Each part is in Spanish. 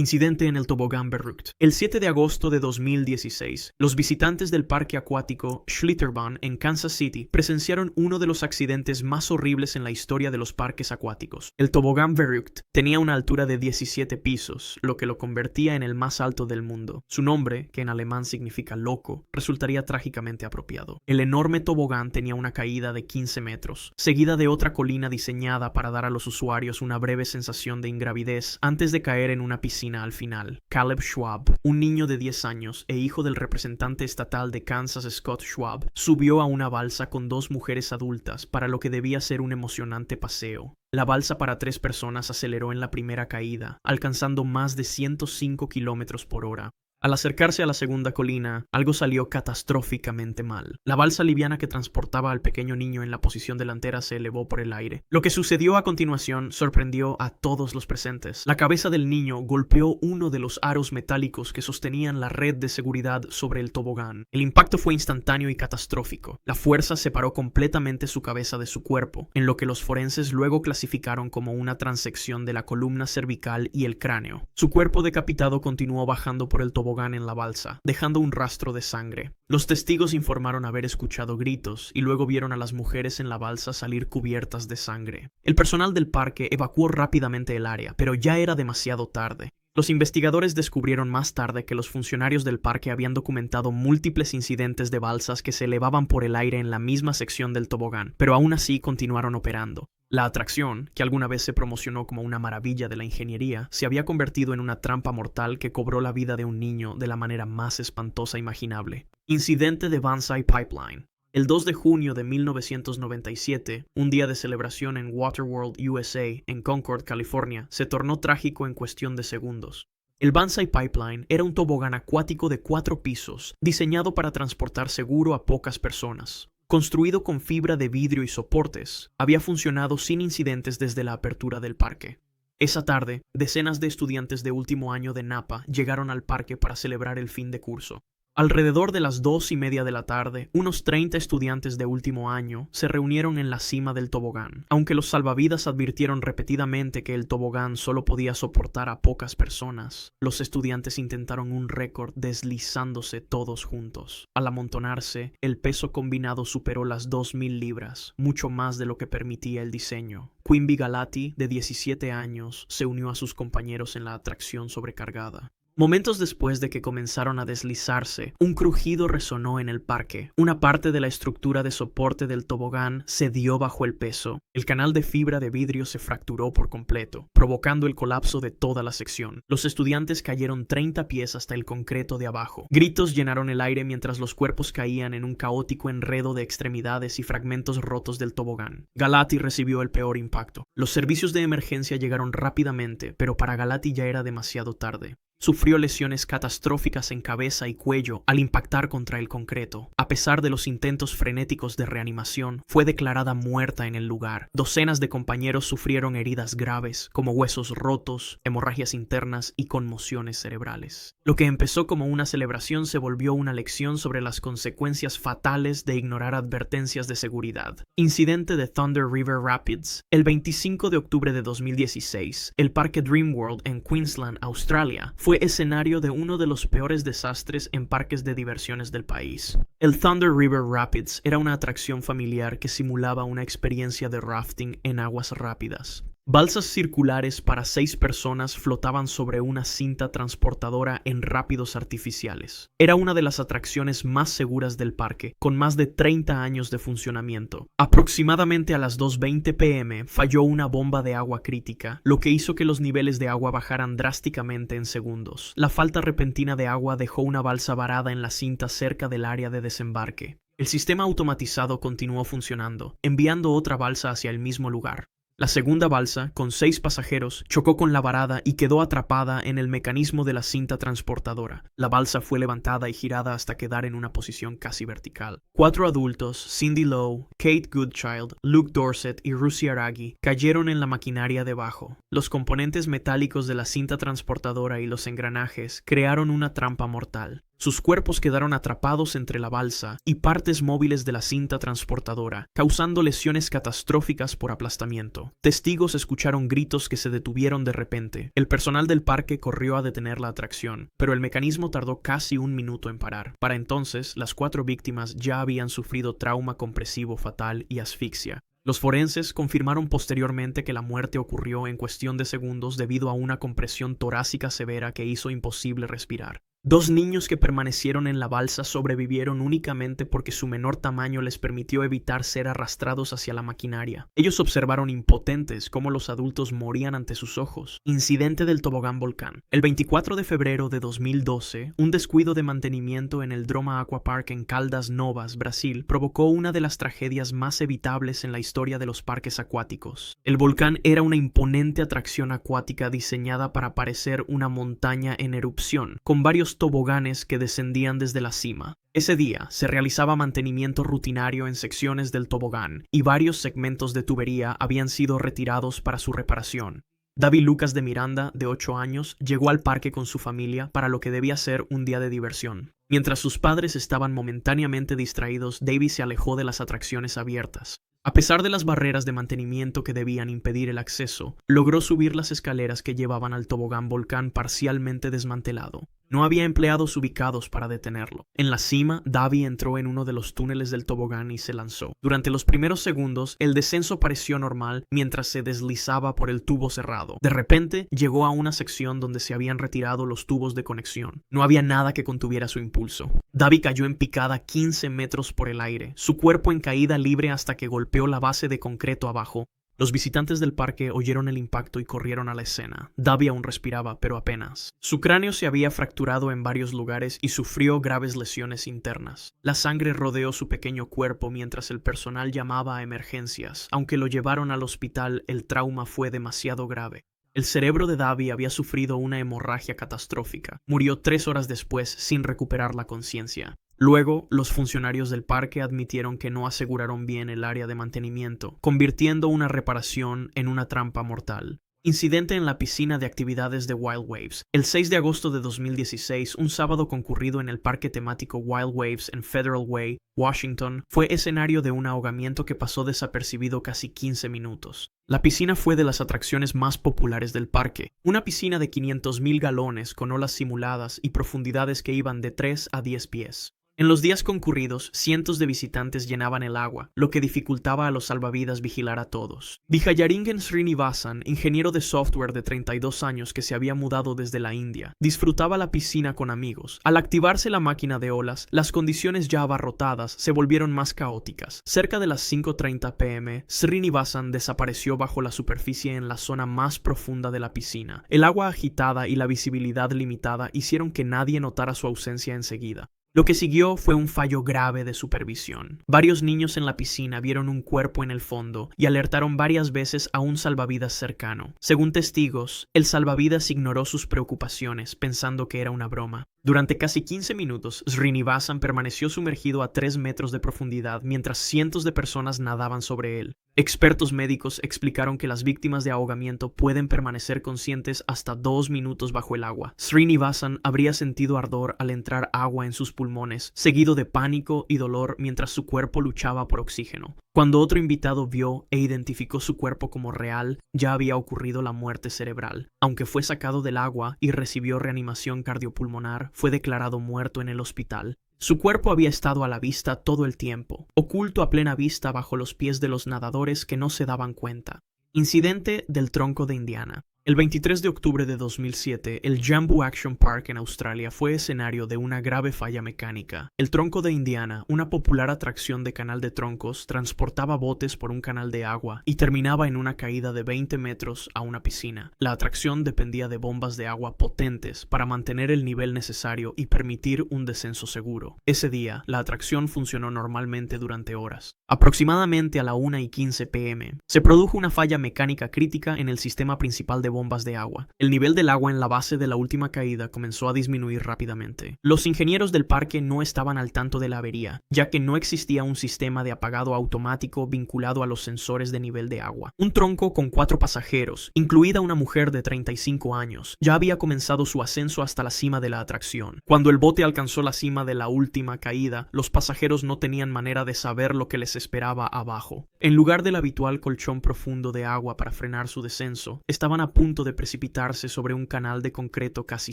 Incidente en el tobogán Verrückt. El 7 de agosto de 2016, los visitantes del parque acuático Schlitterbahn en Kansas City presenciaron uno de los accidentes más horribles en la historia de los parques acuáticos. El tobogán Verrückt tenía una altura de 17 pisos, lo que lo convertía en el más alto del mundo. Su nombre, que en alemán significa loco, resultaría trágicamente apropiado. El enorme tobogán tenía una caída de 15 metros, seguida de otra colina diseñada para dar a los usuarios una breve sensación de ingravidez antes de caer en una piscina al final. Caleb Schwab, un niño de 10 años e hijo del representante estatal de Kansas Scott Schwab, subió a una balsa con dos mujeres adultas para lo que debía ser un emocionante paseo. La balsa para 3 personas aceleró en la primera caída, alcanzando más de 105 kilómetros por hora. Al acercarse a la segunda colina, algo salió catastróficamente mal. La balsa liviana que transportaba al pequeño niño en la posición delantera se elevó por el aire. Lo que sucedió a continuación sorprendió a todos los presentes. La cabeza del niño golpeó uno de los aros metálicos que sostenían la red de seguridad sobre el tobogán. El impacto fue instantáneo y catastrófico. La fuerza separó completamente su cabeza de su cuerpo, en lo que los forenses luego clasificaron como una transección de la columna cervical y el cráneo. Su cuerpo decapitado continuó bajando por el tobogán en la balsa, dejando un rastro de sangre. Los testigos informaron haber escuchado gritos y luego vieron a las mujeres en la balsa salir cubiertas de sangre. El personal del parque evacuó rápidamente el área, pero ya era demasiado tarde. Los investigadores descubrieron más tarde que los funcionarios del parque habían documentado múltiples incidentes de balsas que se elevaban por el aire en la misma sección del tobogán, pero aún así continuaron operando. La atracción, que alguna vez se promocionó como una maravilla de la ingeniería, se había convertido en una trampa mortal que cobró la vida de un niño de la manera más espantosa imaginable. Incidente de Banzai Pipeline. El 2 de junio de 1997, un día de celebración en Waterworld, USA, en Concord, California, se tornó trágico en cuestión de segundos. El Banzai Pipeline era un tobogán acuático de 4 pisos, diseñado para transportar seguro a pocas personas. Construido con fibra de vidrio y soportes, había funcionado sin incidentes desde la apertura del parque. Esa tarde, decenas de estudiantes de último año de Napa llegaron al parque para celebrar el fin de curso. Alrededor de las 2:30 de la tarde, unos 30 estudiantes de último año se reunieron en la cima del tobogán. Aunque los salvavidas advirtieron repetidamente que el tobogán solo podía soportar a pocas personas, los estudiantes intentaron un récord deslizándose todos juntos. Al amontonarse, el peso combinado superó las 2,000 libras, mucho más de lo que permitía el diseño. Quimby Galati, de 17 años, se unió a sus compañeros en la atracción sobrecargada. Momentos después de que comenzaron a deslizarse, un crujido resonó en el parque. Una parte de la estructura de soporte del tobogán cedió bajo el peso. El canal de fibra de vidrio se fracturó por completo, provocando el colapso de toda la sección. Los estudiantes cayeron 30 pies hasta el concreto de abajo. Gritos llenaron el aire mientras los cuerpos caían en un caótico enredo de extremidades y fragmentos rotos del tobogán. Galati recibió el peor impacto. Los servicios de emergencia llegaron rápidamente, pero para Galati ya era demasiado tarde. Sufrió lesiones catastróficas en cabeza y cuello al impactar contra el concreto. A pesar de los intentos frenéticos de reanimación, fue declarada muerta en el lugar. Docenas de compañeros sufrieron heridas graves, como huesos rotos, hemorragias internas y conmociones cerebrales. Lo que empezó como una celebración se volvió una lección sobre las consecuencias fatales de ignorar advertencias de seguridad. Incidente de Thunder River Rapids. El 25 de octubre de 2016, el parque Dreamworld en Queensland, Australia, fue escenario de uno de los peores desastres en parques de diversiones del país. El Thunder River Rapids era una atracción familiar que simulaba una experiencia de rafting en aguas rápidas. Balsas circulares para 6 personas flotaban sobre una cinta transportadora en rápidos artificiales. Era una de las atracciones más seguras del parque, con más de 30 años de funcionamiento. Aproximadamente a las 2:20 p.m. falló una bomba de agua crítica, lo que hizo que los niveles de agua bajaran drásticamente en segundos. La falta repentina de agua dejó una balsa varada en la cinta cerca del área de desembarque. El sistema automatizado continuó funcionando, enviando otra balsa hacia el mismo lugar. La segunda balsa, con 6 pasajeros, chocó con la varada y quedó atrapada en el mecanismo de la cinta transportadora. La balsa fue levantada y girada hasta quedar en una posición casi vertical. 4 adultos, Cindy Lowe, Kate Goodchild, Luke Dorset y Rusi Aragi, cayeron en la maquinaria debajo. Los componentes metálicos de la cinta transportadora y los engranajes crearon una trampa mortal. Sus cuerpos quedaron atrapados entre la balsa y partes móviles de la cinta transportadora, causando lesiones catastróficas por aplastamiento. Testigos escucharon gritos que se detuvieron de repente. El personal del parque corrió a detener la atracción, pero el mecanismo tardó casi un minuto en parar. Para entonces, las 4 víctimas ya habían sufrido trauma compresivo fatal y asfixia. Los forenses confirmaron posteriormente que la muerte ocurrió en cuestión de segundos debido a una compresión torácica severa que hizo imposible respirar. 2 niños que permanecieron en la balsa sobrevivieron únicamente porque su menor tamaño les permitió evitar ser arrastrados hacia la maquinaria. Ellos observaron impotentes cómo los adultos morían ante sus ojos. Incidente del tobogán volcán. El 24 de febrero de 2012, un descuido de mantenimiento en el Droma Aquapark en Caldas Novas, Brasil, provocó una de las tragedias más evitables en la historia de los parques acuáticos. El volcán era una imponente atracción acuática diseñada para parecer una montaña en erupción, con varios toboganes que descendían desde la cima. Ese día se realizaba mantenimiento rutinario en secciones del tobogán y varios segmentos de tubería habían sido retirados para su reparación. David Lucas de Miranda, de 8 años, llegó al parque con su familia para lo que debía ser un día de diversión. Mientras sus padres estaban momentáneamente distraídos, David se alejó de las atracciones abiertas. A pesar de las barreras de mantenimiento que debían impedir el acceso, logró subir las escaleras que llevaban al tobogán volcán parcialmente desmantelado. No había empleados ubicados para detenerlo. En la cima, Davi entró en uno de los túneles del tobogán y se lanzó. Durante los primeros segundos, el descenso pareció normal mientras se deslizaba por el tubo cerrado. De repente, llegó a una sección donde se habían retirado los tubos de conexión. No había nada que contuviera su impulso. Davi cayó en picada 15 metros por el aire, su cuerpo en caída libre hasta que golpeó la base de concreto abajo. Los visitantes del parque oyeron el impacto y corrieron a la escena. Davi aún respiraba, pero apenas. Su cráneo se había fracturado en varios lugares y sufrió graves lesiones internas. La sangre rodeó su pequeño cuerpo mientras el personal llamaba a emergencias. Aunque lo llevaron al hospital, el trauma fue demasiado grave. El cerebro de Davi había sufrido una hemorragia catastrófica. Murió 3 horas después sin recuperar la conciencia. Luego, los funcionarios del parque admitieron que no aseguraron bien el área de mantenimiento, convirtiendo una reparación en una trampa mortal. Incidente en la piscina de actividades de Wild Waves. El 6 de agosto de 2016, un sábado concurrido en el parque temático Wild Waves en Federal Way, Washington, fue escenario de un ahogamiento que pasó desapercibido casi 15 minutos. La piscina fue de las atracciones más populares del parque, una piscina de 500,000 galones con olas simuladas y profundidades que iban de 3 a 10 pies. En los días concurridos, cientos de visitantes llenaban el agua, lo que dificultaba a los salvavidas vigilar a todos. Vijayaringen Srinivasan, ingeniero de software de 32 años que se había mudado desde la India, disfrutaba la piscina con amigos. Al activarse la máquina de olas, las condiciones ya abarrotadas se volvieron más caóticas. Cerca de las 5:30 p.m., Srinivasan desapareció bajo la superficie en la zona más profunda de la piscina. El agua agitada y la visibilidad limitada hicieron que nadie notara su ausencia enseguida. Lo que siguió fue un fallo grave de supervisión. Varios niños en la piscina vieron un cuerpo en el fondo y alertaron varias veces a un salvavidas cercano. Según testigos, el salvavidas ignoró sus preocupaciones pensando que era una broma. Durante casi 15 minutos, Srinivasan permaneció sumergido a 3 metros de profundidad mientras cientos de personas nadaban sobre él. Expertos médicos explicaron que las víctimas de ahogamiento pueden permanecer conscientes hasta 2 minutos bajo el agua. Srinivasan habría sentido ardor al entrar agua en sus pulmones, seguido de pánico y dolor mientras su cuerpo luchaba por oxígeno. Cuando otro invitado vio e identificó su cuerpo como real, ya había ocurrido la muerte cerebral. Aunque fue sacado del agua y recibió reanimación cardiopulmonar, fue declarado muerto en el hospital. Su cuerpo había estado a la vista todo el tiempo, oculto a plena vista bajo los pies de los nadadores que no se daban cuenta. Incidente del tronco de Indiana. El 23 de octubre de 2007, el Jambu Action Park en Australia fue escenario de una grave falla mecánica. El tronco de Indiana, una popular atracción de canal de troncos, transportaba botes por un canal de agua y terminaba en una caída de 20 metros a una piscina. La atracción dependía de bombas de agua potentes para mantener el nivel necesario y permitir un descenso seguro. Ese día, la atracción funcionó normalmente durante horas. Aproximadamente a la 1:15 p.m., se produjo una falla mecánica crítica en el sistema principal de bombas de agua. El nivel del agua en la base de la última caída comenzó a disminuir rápidamente. Los ingenieros del parque no estaban al tanto de la avería, ya que no existía un sistema de apagado automático vinculado a los sensores de nivel de agua. Un tronco con 4 pasajeros, incluida una mujer de 35 años, ya había comenzado su ascenso hasta la cima de la atracción. Cuando el bote alcanzó la cima de la última caída, los pasajeros no tenían manera de saber lo que les esperaba abajo. En lugar del habitual colchón profundo de agua para frenar su descenso, estaban a punto de precipitarse sobre un canal de concreto casi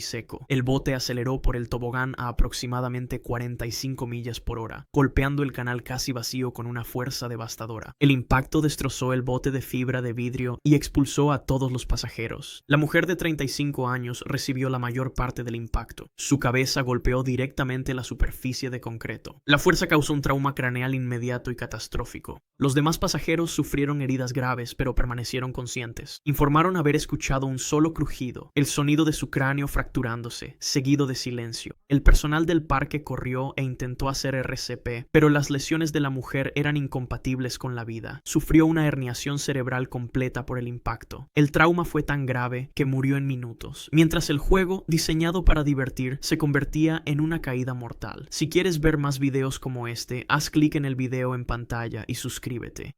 seco. El bote aceleró por el tobogán a aproximadamente 45 millas por hora, golpeando el canal casi vacío con una fuerza devastadora. El impacto destrozó el bote de fibra de vidrio y expulsó a todos los pasajeros. La mujer de 35 años recibió la mayor parte del impacto. Su cabeza golpeó directamente la superficie de concreto. La fuerza causó un trauma craneal inmediato y catastrófico. Los demás pasajeros sufrieron heridas graves, pero permanecieron conscientes. Informaron haber escuchado un solo crujido, el sonido de su cráneo fracturándose, seguido de silencio. El personal del parque corrió e intentó hacer RCP, pero las lesiones de la mujer eran incompatibles con la vida. Sufrió una herniación cerebral completa por el impacto. El trauma fue tan grave que murió en minutos, mientras el juego, diseñado para divertir, se convertía en una caída mortal. Si quieres ver más videos como este, haz clic en el video en pantalla y suscríbete.